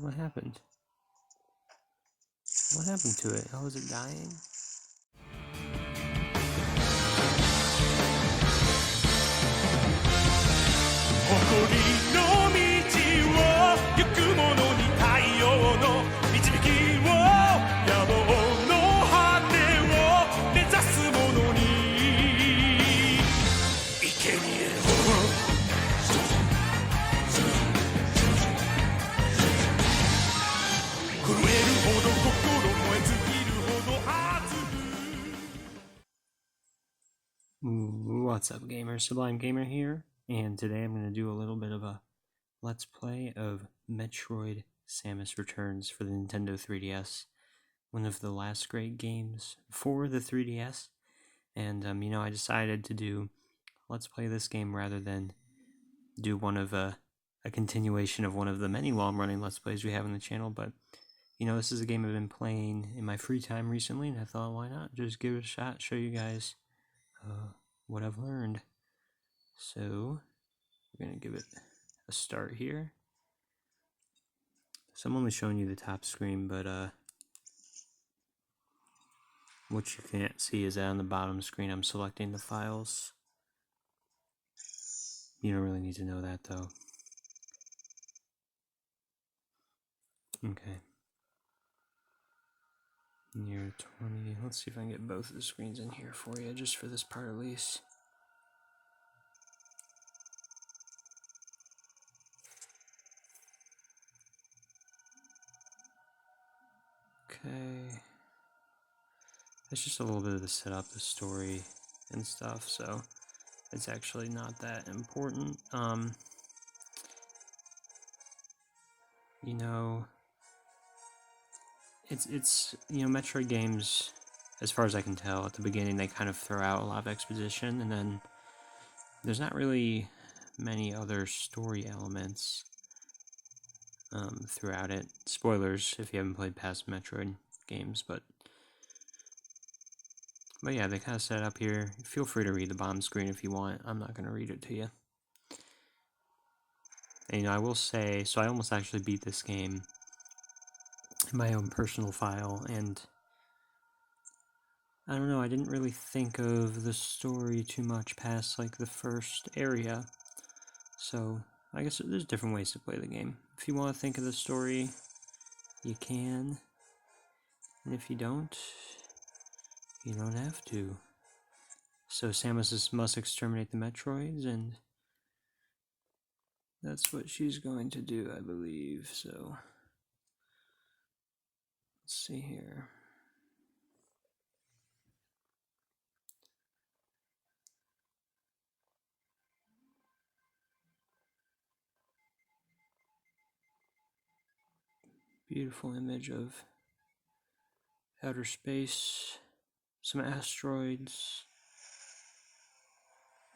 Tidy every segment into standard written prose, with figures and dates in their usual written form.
What happened? What happened to it? Oh, is it dying? What's up, gamers? Sublime Gamer here, and today I'm going to do a little bit of a Let's Play of Metroid Samus Returns for the Nintendo 3DS. One of the last great games for the 3DS, and I decided to do Let's Play this game rather than do one of a continuation of one of the many long-running Let's Plays we have on the channel, but this is a game I've been playing in my free time recently, and I thought, why not just give it a shot, show you guys what I've learned. So we're gonna give it a start here. So I'm only showing you the top screen, but what you can't see is that on the bottom screen I'm selecting the files. You don't really need to know that though. Okay. Year 20. Let's see if I can get both of the screens in here for you, just for this part at least. Okay. It's just a little bit of the setup, the story and stuff, so it's actually not that important. It's Metroid games, as far as I can tell, at the beginning they kind of throw out a lot of exposition, and then there's not really many other story elements throughout it. Spoilers if you haven't played past Metroid games, but yeah, they kind of set it up here. Feel free to read the bottom screen if you want. I'm not going to read it to you. And I will say, so I almost actually beat this game in my own personal file, and I don't know, I didn't really think of the story too much past like the first area. So I guess there's different ways to play the game. If you want to think of the story, you can. And if you don't have to. So Samus must exterminate the Metroids, and that's what she's going to do, I believe. So let's see here. Beautiful image of outer space, some asteroids,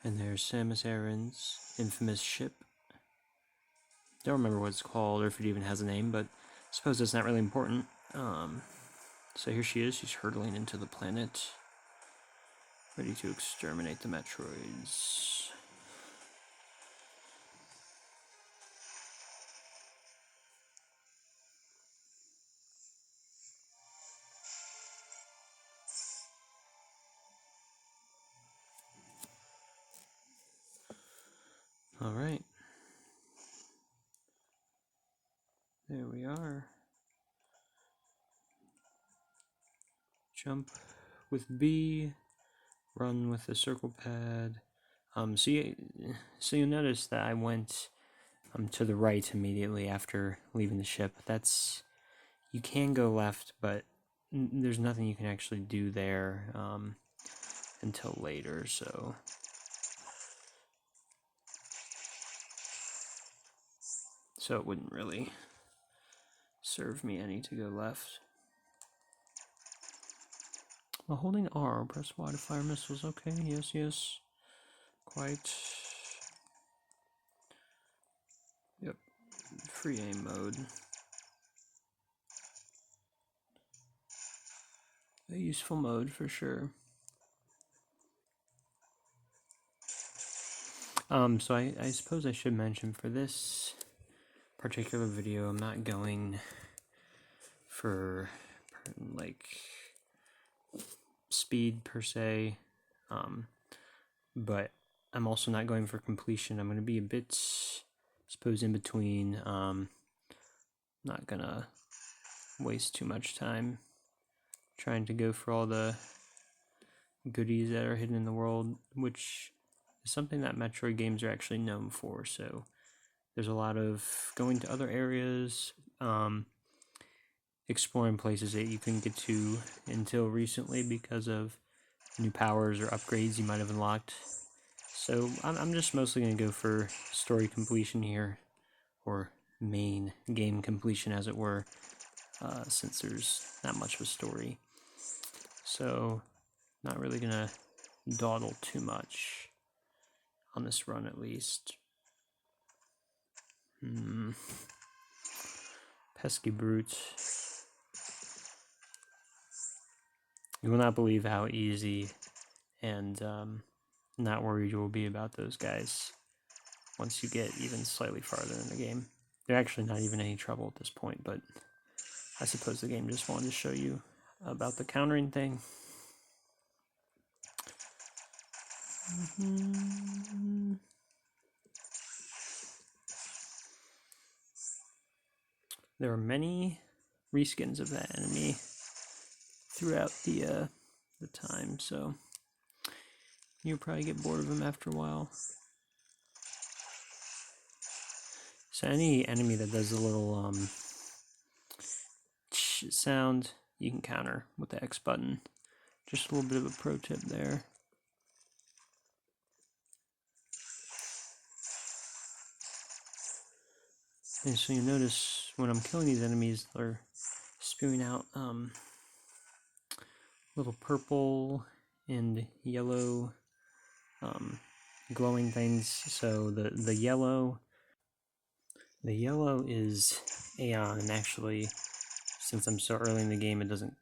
and there's Samus Aran's infamous ship. Don't remember what it's called or if it even has a name, but I suppose that's not really important. So here she is, she's hurtling into the planet, ready to exterminate the Metroids. Alright. There we are. Jump with B, run with the circle pad. So you'll notice that I went to the right immediately after leaving the ship. You can go left, but there's nothing you can actually do there until later, so it wouldn't really serve me any to go left. While holding R, press Y to fire missiles. Okay, yes. Quite. Yep. Free aim mode. A useful mode for sure. So I suppose I should mention for this particular video, I'm not going for like speed per se, but I'm also not going for completion. I'm going to be a bit, I suppose, in between. Not gonna waste too much time trying to go for all the goodies that are hidden in the world, which is something that Metroid games are actually known for. So there's a lot of going to other areas, exploring places that you couldn't get to until recently because of new powers or upgrades you might have unlocked. So I'm just mostly going to go for story completion here, or main game completion as it were, since there's not much of a story. So not really going to dawdle too much on this run, at least. Pesky brutes. You will not believe how easy and not worried you will be about those guys once you get even slightly farther in the game. They're actually not even any trouble at this point, but I suppose the game just wanted to show you about the countering thing. There are many reskins of that enemy throughout the time, so you'll probably get bored of them after a while. So any enemy that does a little sound, you can counter with the X button. Just a little bit of a pro tip there. And so you notice when I'm killing these enemies, they're spewing out little purple and yellow glowing things. So the yellow is Aeon, and actually, since I'm so early in the game, it doesn't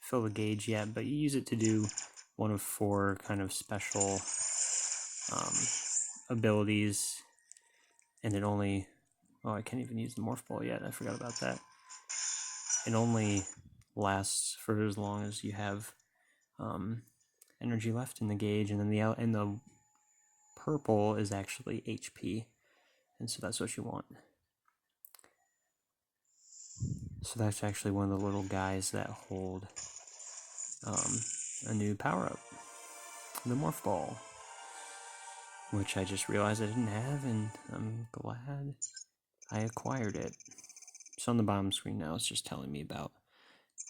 fill the gauge yet, but you use it to do one of 4 kind of special abilities, and it only, oh, I can't even use the morph ball yet, I forgot about that. It only lasts for as long as you have energy left in the gauge, and then the purple is actually HP, and so that's what you want. So that's actually one of the little guys that hold a new power-up, the morph ball, which I just realized I didn't have, and I'm glad I acquired it. So on the bottom screen now, it's just telling me about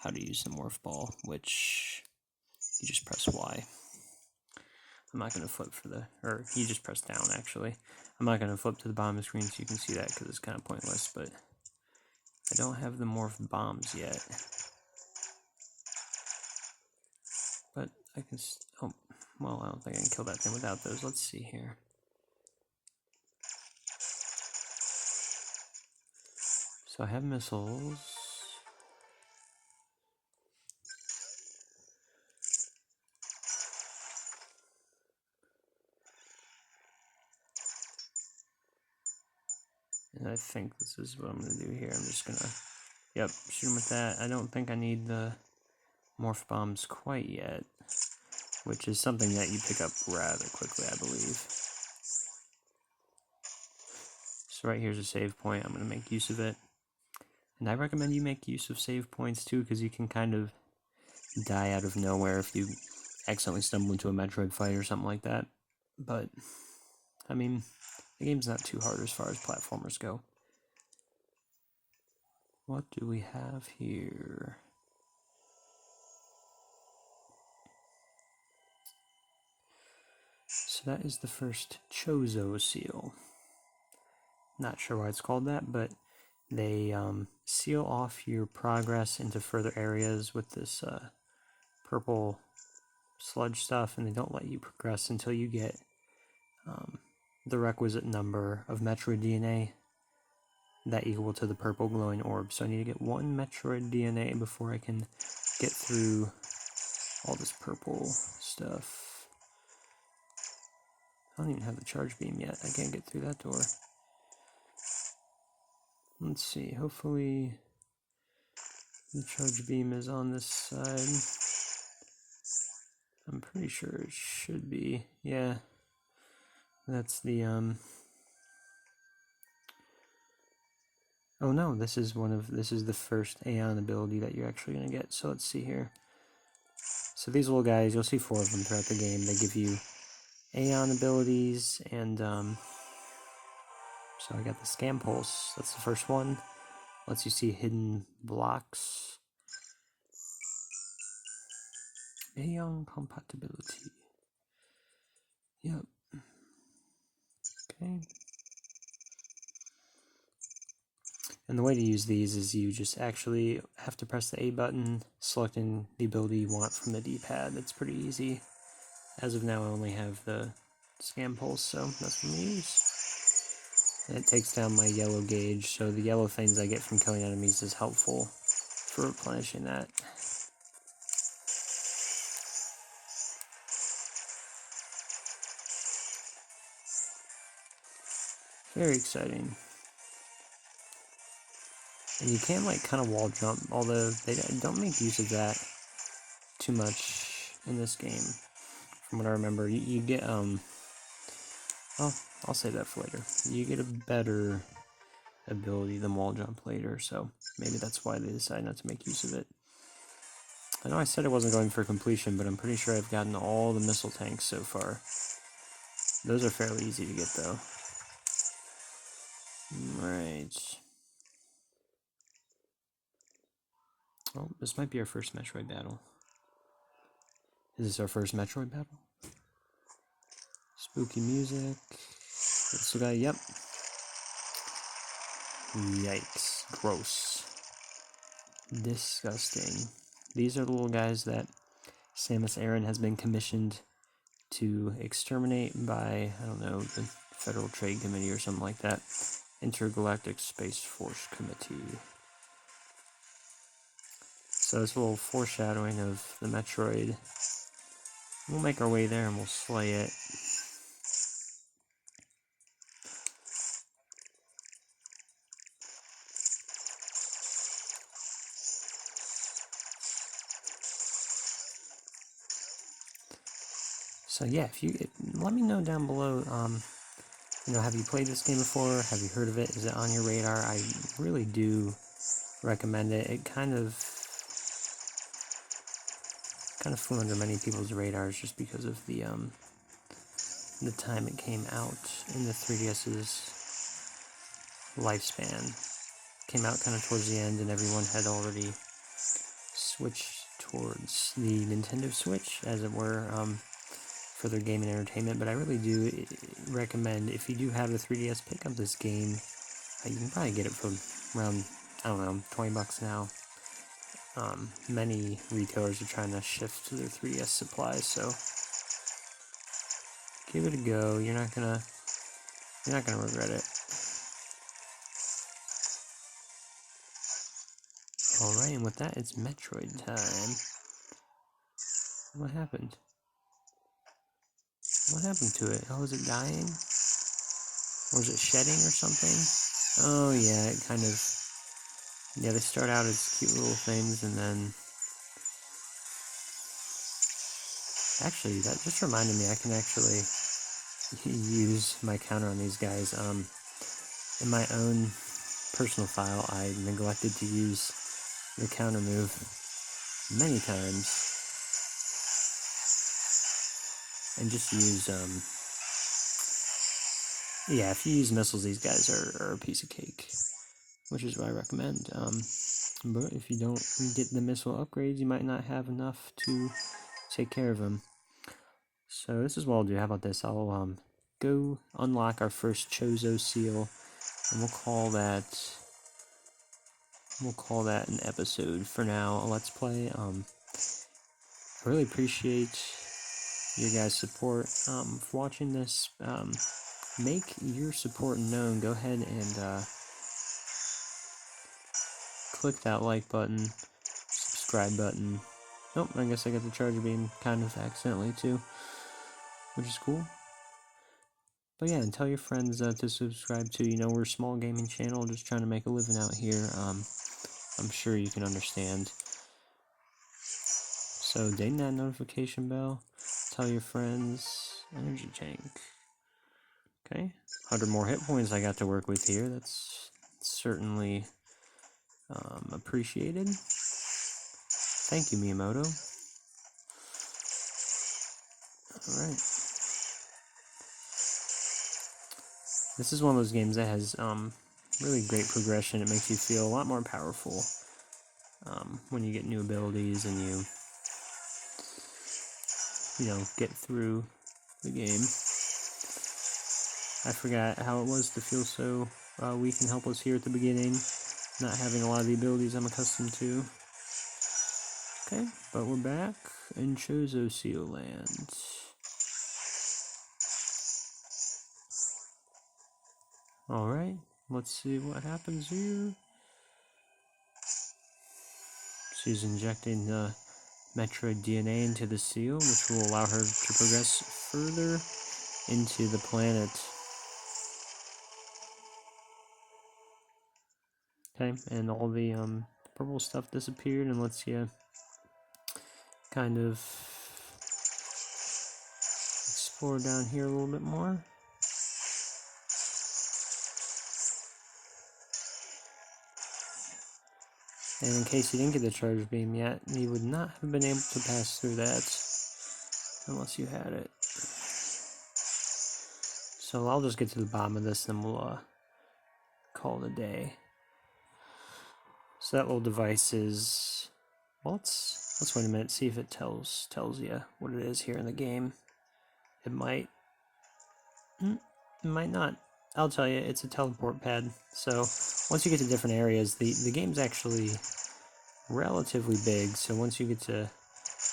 how to use the morph ball, which you just press Y. I'm not going to flip or you just press down, actually. I'm not going to flip to the bottom of the screen so you can see that, because it's kind of pointless, but I don't have the morph bombs yet. But I can, oh, well, I don't think I can kill that thing without those. Let's see here. So I have missiles. And I think this is what I'm going to do here. I'm just going to, yep, shoot him with that. I don't think I need the morph bombs quite yet, which is something that you pick up rather quickly, I believe. So right here's a save point. I'm going to make use of it. And I recommend you make use of save points too, because you can kind of die out of nowhere if you accidentally stumble into a Metroid fight or something like that. But, I mean, the game's not too hard as far as platformers go. What do we have here? So that is the first Chozo seal. Not sure why it's called that, but they seal off your progress into further areas with this purple sludge stuff, and they don't let you progress until you get the requisite number of Metroid DNA that equal to the purple glowing orb. So I need to get 1 Metroid DNA before I can get through all this purple stuff. I don't even have the charge beam yet. I can't get through that door. Let's see, hopefully the charge beam is on this side. I'm pretty sure it should be. Yeah. That's the oh no, this is the first Aeon ability that you're actually gonna get. So let's see here. So these little guys, you'll see 4 of them throughout the game. They give you Aeon abilities, and so I got the Scam Pulse. That's the first one. Lets you see hidden blocks. Aeon compatibility. Yep. Okay. And the way to use these is you just actually have to press the A button, selecting the ability you want from the D-pad. It's pretty easy. As of now, I only have the Scam Pulse, so that's what I'm going to use. And it takes down my yellow gauge, so the yellow things I get from killing enemies is helpful for replenishing that. Very exciting. And you can like kind of wall jump, although they don't make use of that too much in this game. From what I remember, you get well, I'll save that for later. You get a better ability than wall jump later, so maybe that's why they decided not to make use of it. I know I said I wasn't going for completion, but I'm pretty sure I've gotten all the missile tanks so far. Those are fairly easy to get, though. Right. Oh, this might be our first Metroid battle. Is this our first Metroid battle? Spooky music. This guy, yep. Yikes. Gross. Disgusting. These are the little guys that Samus Aran has been commissioned to exterminate by, I don't know, the Federal Trade Committee or something like that. Intergalactic Space Force Committee. So it's a little foreshadowing of the Metroid. We'll make our way there and we'll slay it. So yeah, let me know down below, have you played this game before? Have you heard of it? Is it on your radar? I really do recommend it. It kind of flew under many people's radars just because of the time it came out in the 3DS's lifespan. Came out kind of towards the end, and everyone had already switched towards the Nintendo Switch, as it were, for their gaming entertainment. But I really do recommend, if you do have a 3DS, pick up this game. You can probably get it for around, I don't know, $20 now. Many retailers are trying to shift to their 3DS supplies, so give it a go. You're not gonna regret it. Alright, and with that, it's Metroid time. What happened? What happened to it? Oh, is it dying? Or is it shedding or something? Oh yeah, it kind of... Yeah, they start out as cute little things, and then... Actually, that just reminded me, I can actually use my counter on these guys. In my own personal file, I neglected to use the counter move many times. And just use, yeah, if you use missiles, these guys are a piece of cake, which is what I recommend. But if you don't get the missile upgrades, you might not have enough to take care of them. So this is what I'll do. How about this? I'll go unlock our first Chozo seal, and we'll call that an episode for now. A Let's Play. I really appreciate your guys' support for watching this. Make your support known. Go ahead and click that like button, subscribe button. Nope, I guess I got the charger beam kind of accidentally too, which is cool. But yeah, and tell your friends to subscribe too. You know, we're a small gaming channel, just trying to make a living out here. I'm sure you can understand. So ding that notification bell. Tell your friends. Energy tank. Okay, 100 more hit points I got to work with here. That's certainly appreciated. Thank you, Miyamoto. Alright. This is one of those games that has really great progression. It makes you feel a lot more powerful when you get new abilities and you know, get through the game. I forgot how it was to feel so weak and helpless here at the beginning, not having a lot of the abilities I'm accustomed to. Okay, but we're back in Chozo Seal Land. Alright, let's see what happens here. She's injecting the Metroid DNA into the seal, which will allow her to progress further into the planet. Okay, and all the purple stuff disappeared, and lets you kind of explore down here a little bit more. And in case you didn't get the charge beam yet, you would not have been able to pass through that unless you had it. So I'll just get to the bottom of this, and we'll call it a day. So that little device is, well, let's wait a minute, see if it tells you what it is here in the game. It might not. I'll tell you, it's a teleport pad. So once you get to different areas, the game's actually relatively big. So once you get to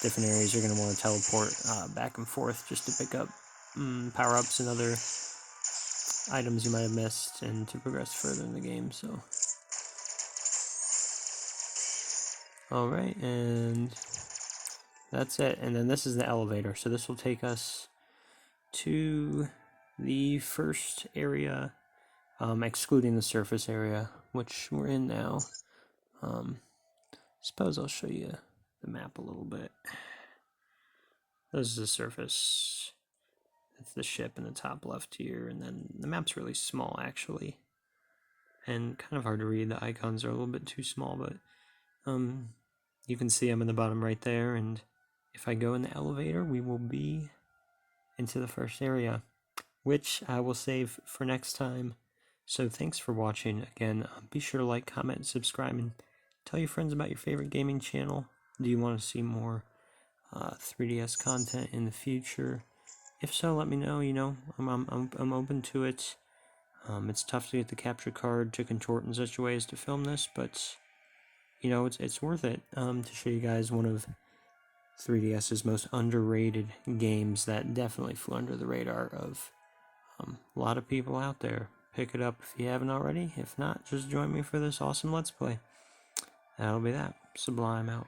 different areas, you're going to want to teleport back and forth just to pick up power-ups and other items you might have missed and to progress further in the game. So alright, and that's it. And then this is the elevator. So this will take us to the first area, excluding the surface area, which we're in now. Suppose I'll show you the map a little bit. This is the surface. It's the ship in the top left here, and then the map's really small actually, and kind of hard to read. The icons are a little bit too small, but you can see them in the bottom right there, and if I go in the elevator, we will be into the first area, which I will save for next time. So thanks for watching. Again, be sure to like, comment, and subscribe, and tell your friends about your favorite gaming channel. Do you want to see more 3DS content in the future? If so, let me know. You know, I'm open to it. It's tough to get the capture card to contort in such ways to film this, but you know, it's worth it to show you guys one of 3DS's most underrated games that definitely flew under the radar of a lot of people out there. Pick it up if you haven't already. If not, just join me for this awesome Let's Play. That'll be that. Sublime out.